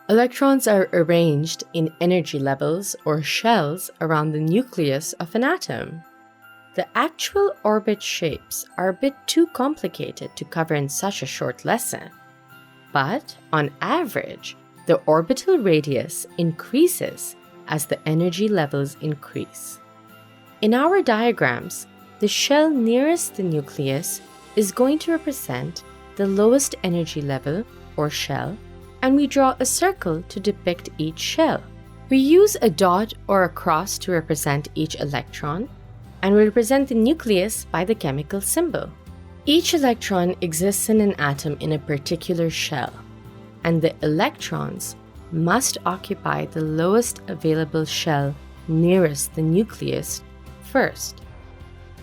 Electrons are arranged in energy levels or shells around the nucleus of an atom. The actual orbit shapes are a bit too complicated to cover in such a short lesson. But on average, the orbital radius increases as the energy levels increase. In our diagrams, the shell nearest the nucleus is going to represent the lowest energy level or shell, and we draw a circle to depict each shell. We use a dot or a cross to represent each electron, and we represent the nucleus by the chemical symbol. Each electron exists in an atom in a particular shell, and the electrons must occupy the lowest available shell nearest the nucleus first.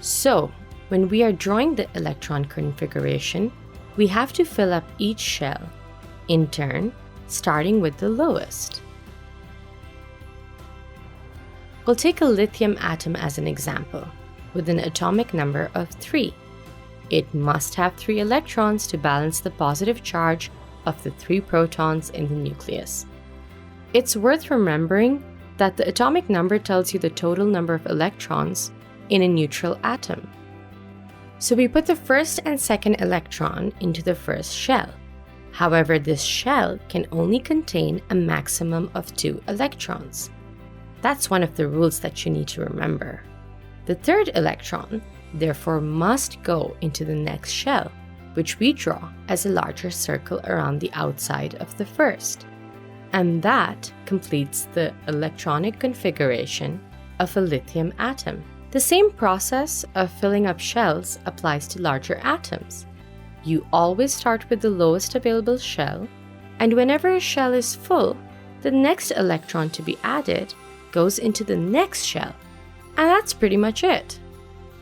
So, when we are drawing the electron configuration, we have to fill up each shell, in turn, starting with the lowest. We'll take a lithium atom as an example, with an atomic number of 3. It must have 3 electrons to balance the positive charge of the 3 protons in the nucleus. It's worth remembering that the atomic number tells you the total number of electrons in a neutral atom. So we put the first and second electron into the first shell. However, this shell can only contain a maximum of 2 electrons. That's one of the rules that you need to remember. The third electron, therefore, must go into the next shell, which we draw as a larger circle around the outside of the first. And that completes the electronic configuration of a lithium atom. The same process of filling up shells applies to larger atoms. You always start with the lowest available shell, and whenever a shell is full, the next electron to be added goes into the next shell. And that's pretty much it.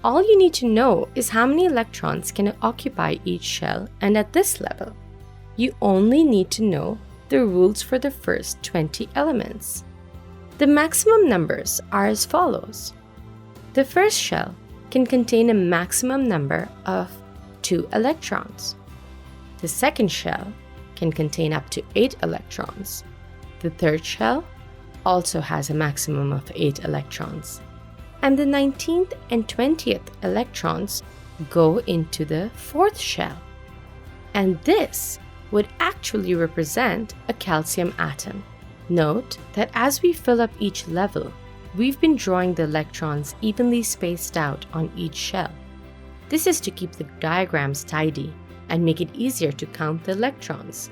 All you need to know is how many electrons can occupy each shell, and at this level, you only need to know the rules for the first 20 elements. The maximum numbers are as follows. The first shell can contain a maximum number of 2 electrons. The second shell can contain up to 8 electrons. The third shell also has a maximum of 8 electrons. And the 19th and 20th electrons go into the fourth shell. And this would actually represent a calcium atom. Note that as we fill up each level, we've been drawing the electrons evenly spaced out on each shell. This is to keep the diagrams tidy and make it easier to count the electrons.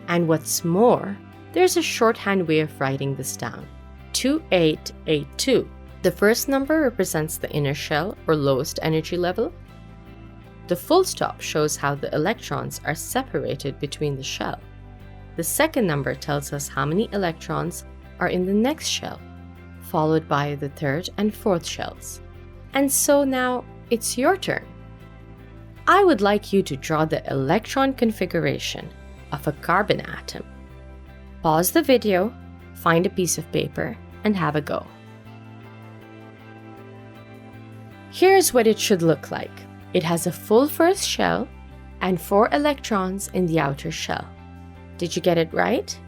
And what's more, there's a shorthand way of writing this down. 2882. The first number represents the inner shell or lowest energy level. The full stop shows how the electrons are separated between the shell. The second number tells us how many electrons are in the next shell, followed by the third and fourth shells. And so now it's your turn. I would like you to draw the electron configuration of a carbon atom. Pause the video, find a piece of paper, and have a go. Here's what it should look like. It has a full first shell and 4 electrons in the outer shell. Did you get it right?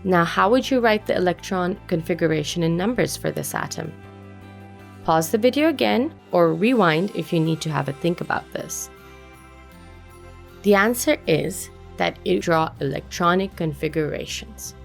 Now, how would you write the electron configuration in numbers for this atom? Pause the video again or rewind if you need to have a think about this. The answer is that you draw electronic configurations.